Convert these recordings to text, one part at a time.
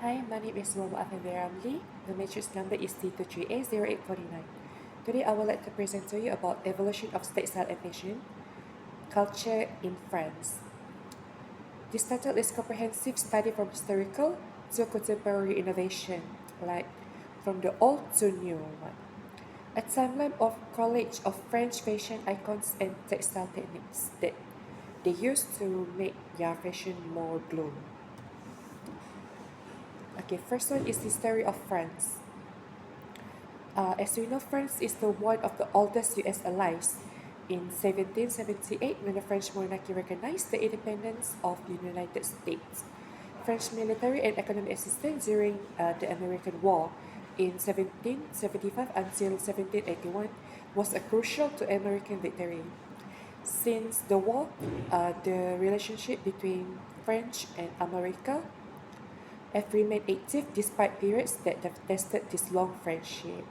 Hi, my name is Muhammad Afendir Ramli. The matrix number is T23A0849. Today, I would like to present to you about evolution of textile and fashion culture in France. This title is comprehensive study from historical to contemporary innovation, like from the old to new one. A timeline of college of French fashion icons and textile techniques that they used to make their fashion more glowing. Okay, first one is history of France. As we know, France is the one of the oldest U.S. allies. In 1778, when the French monarchy recognized the independence of the United States, French military and economic assistance during the American War in 1775 until 1781 was a crucial to American victory. Since the war, the relationship between French and America have remained active despite periods that have tested this long friendship.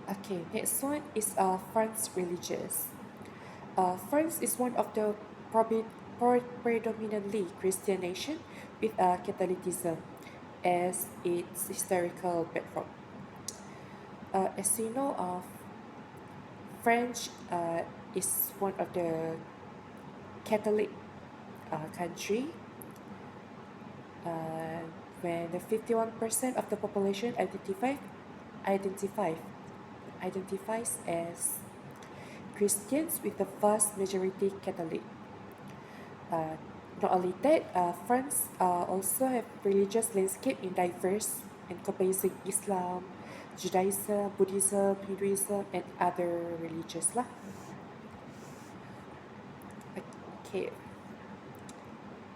Okay, next one is France religious. France is one of the predominantly Christian nation with Catholicism as its historical background. As you know, French is one of the Catholic country uh, when the 51% of the population identify identifies as Christians with the vast majority Catholic. Uh, Not only that, France also have religious landscape in diverse encompassing Islam, Judaism, Buddhism, Hinduism, and other religions lah. Okay,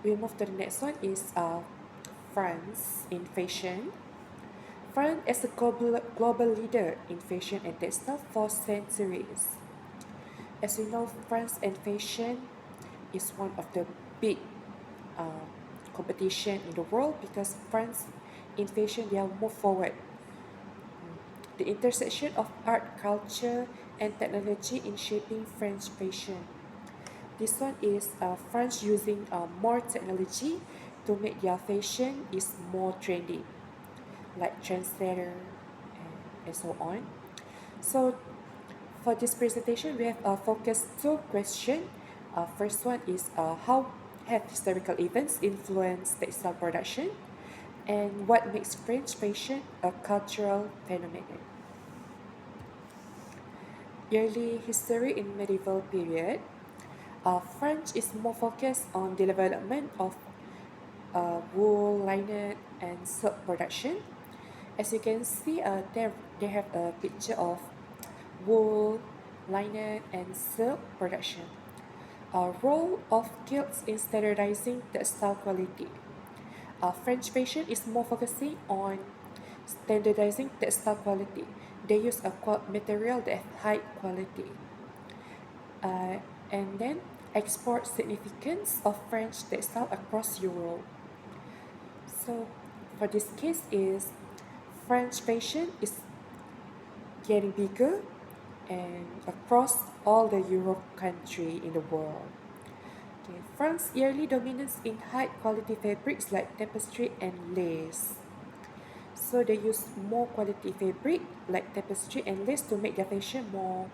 we move to the next one is France in fashion. France is a global leader in fashion and textile for centuries. As we know, France and fashion is one of the big uh, competition in the world because France in fashion they are more forward. The intersection of art, culture, and technology in shaping French fashion. This one is France using more technology to make their fashion is more trendy, like trendsetter and so on. So for this presentation, we have focused two questions. First one is how have historical events influenced textile production, and what makes French fashion a cultural phenomenon? Early history in medieval period, French is more focused on the development of wool, linen, and silk production. As you can see, they have a picture of wool, linen, and silk production. A role of guilds in standardizing textile quality. French fashion is more focusing on standardizing textile quality. They use a material that have high quality. Uh, and then export significance of French textile across Europe. So for this case is French fashion is getting bigger and across all the Europe country in the world. Okay, France's yearly dominance in high quality fabrics like tapestry and lace. So they use more quality fabric like tapestry and lace to make their fashion more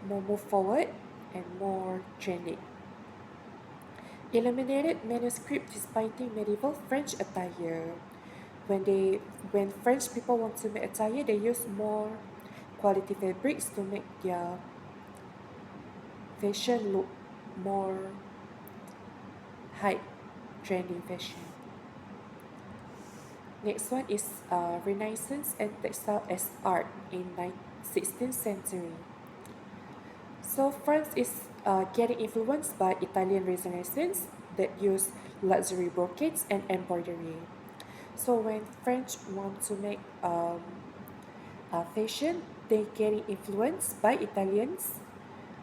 move forward and more trendy. Illuminated manuscript displaying medieval French attire. When French people want to make attire, they use more quality fabrics to make their fashion look more high trending fashion. Next one is Renaissance and textile as art in 16th century. So France is getting influenced by Italian Renaissance that use luxury brocades and embroidery. So when French want to make fashion, they getting influenced by Italians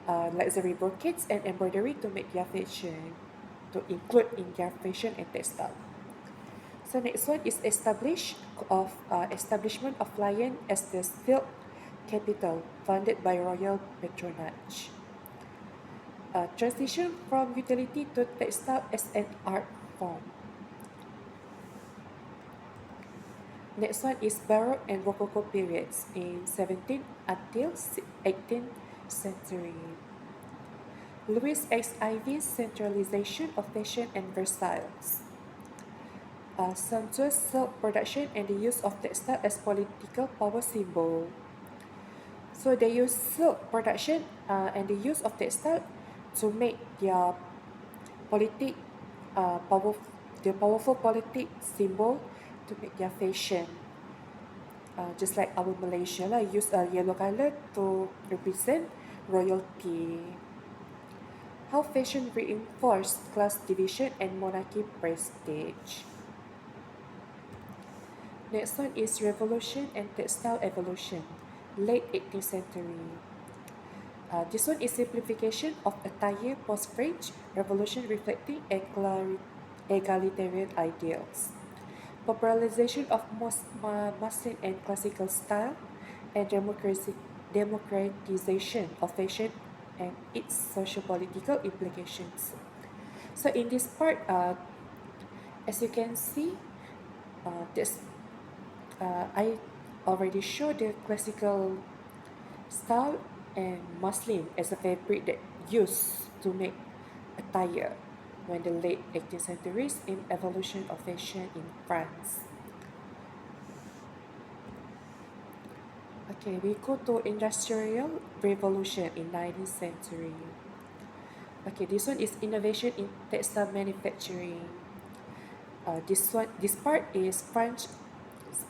luxury brocades and embroidery to make their fashion, to include in their fashion and textile. So next one is establishment of Lyon as the silk capital, funded by royal patronage. Transition from utility to textile as an art form. Next one is Baroque and Rococo periods in 17th until 18th century. Louis X. Ivy's centralization of fashion and Versailles. Sumptuous silk production and the use of textile as political power symbol. So they use silk production and the use of textile to make their politic power, the powerful politic symbol to make their fashion. Just like our Malaysia lah, use a yellow color to represent royalty. How fashion reinforced class division and monarchy prestige. Next one is revolution and textile evolution, late 18th century. This one is simplification of attire post-French Revolution reflecting egalitarian ideals. Popularization of masculine and classical style, and democratization of fashion and its socio-political implications. So in this part, as you can see, this I already showed the classical style and muslin as a fabric that used to make attire when the late 18th centuries in evolution of fashion in France. Okay, we go to industrial revolution in 19th century. Okay, this one is innovation in textile manufacturing. This part is France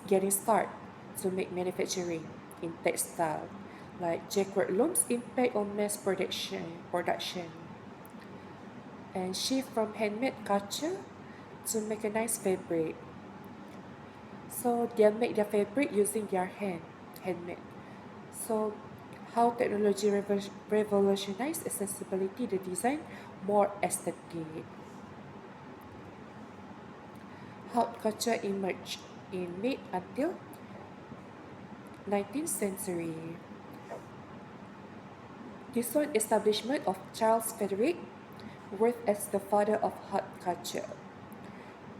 getting start to make manufacturing in textile, like Jacquard looms impact on mass production, and shift from handmade culture to mechanized fabric. So they make their fabric using their handmade. So how technology revolutionized accessibility, the design more aesthetic. Haute couture emerged in mid until 19th century. This one establishment of Charles Frederick Worth as the father of haute couture,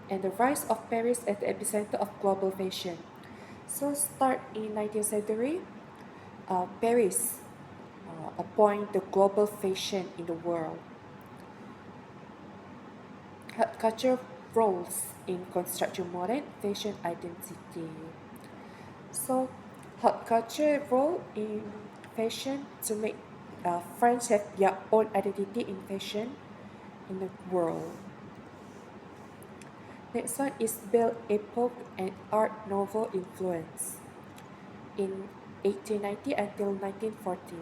and the rise of Paris as the epicenter of global fashion. So start in 19th century, Paris appoint the global fashion in the world. Haute couture roles in construction modern fashion identity. So haute couture role in fashion to make France have their own identity in fashion in the world. Next one is Belle Epoque and Art Nouveau influence in 1890 until 1940.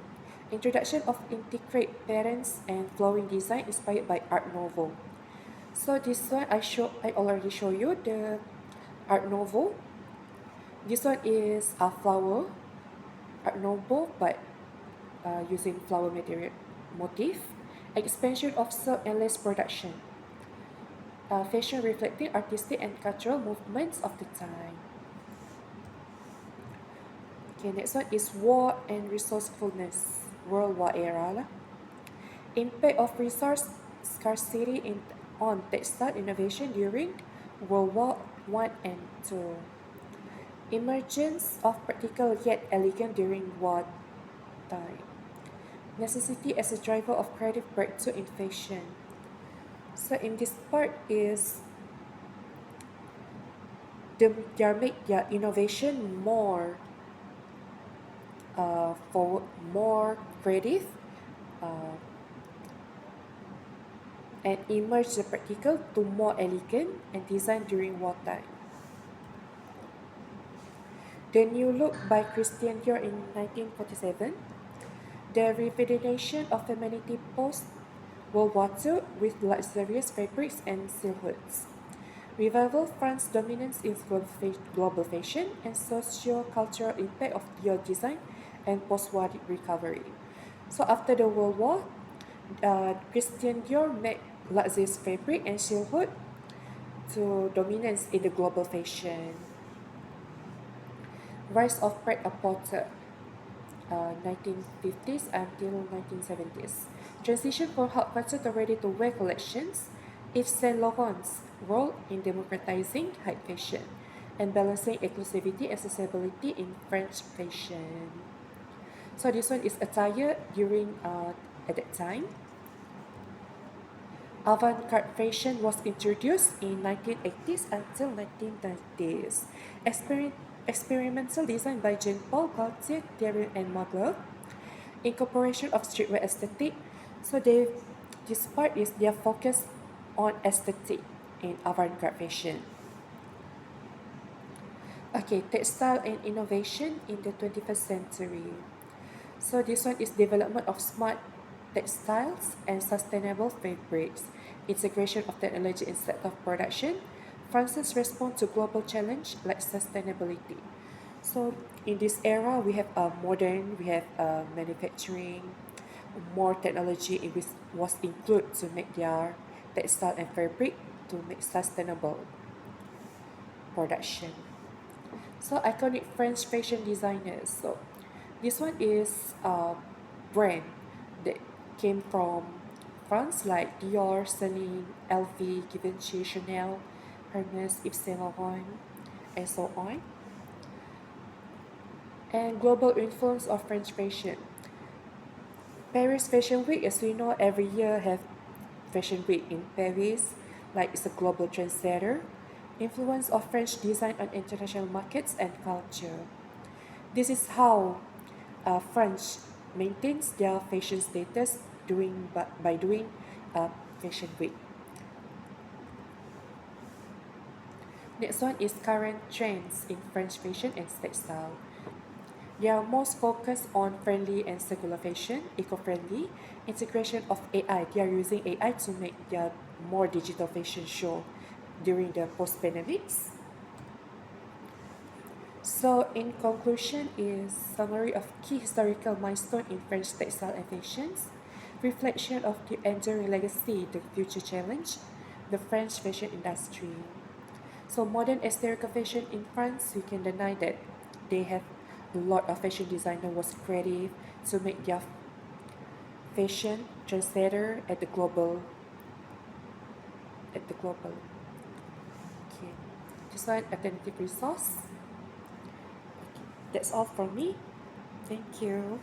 Introduction of integrate patterns and flowing design inspired by Art Nouveau. So this one I already show you the Art Nouveau. This one is a flower Art Nouveau, but using flower material motif. Expansion of silk and lace production. Fashion reflecting artistic and cultural movements of the time. Okay, next one is war and resourcefulness, World War era lah. Impact of resource scarcity on textile innovation during World War I and II. Emergence of practical yet elegant during wartime. Necessity as a driver of creative breakthrough in fashion. So in this part is they make their innovation more for more creative and emerge the practical to more elegant and designed during wartime. The New Look by Christian Dior in 1947. The rejuvenation of femininity post World War II with luxurious fabrics and silhouettes. Revival France's dominance in global fashion and socio-cultural impact of Dior design and post-war recovery. So after the World War, Christian Dior made luxurious fabric and silhouette to dominance in the global fashion. Rise of Pret-a-Porter, 1950s until 1970s. Transition from hot cotton to ready-to-wear collections. Yves Saint Laurent's role in democratizing high fashion and balancing inclusivity and accessibility in French fashion. So this one is attire during at that time. Avant-garde fashion was introduced in 1980s until 1990s. Experimental design by Jean-Paul Gaultier, Thierry and Mugler. Incorporation of streetwear aesthetic. So this part is their focus on aesthetic in avant-garde fashion. Okay, textile and innovation in the 21st century. So this one is development of smart textiles and sustainable fabrics, integration of technology instead of production. France's response to global challenge like sustainability. So in this era, we have modern, we have manufacturing, more technology was included to make their textile and fabric to make sustainable production. So iconic French fashion designers. So this one is a brand that came from France like Dior, Celine, LV, Givenchy, Chanel, Hermes, Yves Saint Laurent, and so on. And global influence of French fashion. Paris Fashion Week, as we know, every year have Fashion Week in Paris, like it's a global trendsetter. Influence of French design on international markets and culture. This is how French maintains their fashion status by doing Fashion Week. Next one is current trends in French fashion and textile. They are most focused on friendly and circular fashion, eco-friendly, integration of AI. They are using AI to make their more digital fashion show during the post-pandemics. So in conclusion is summary of key historical milestone in French textile and fashions, reflection of the enduring legacy, the future challenge, the French fashion industry. So modern historical fashion in France, we can deny that they have a lot of fashion designer was creative to make their fashion trendsetter at the global. Okay. This one alternative resource. That's all from me. Thank you.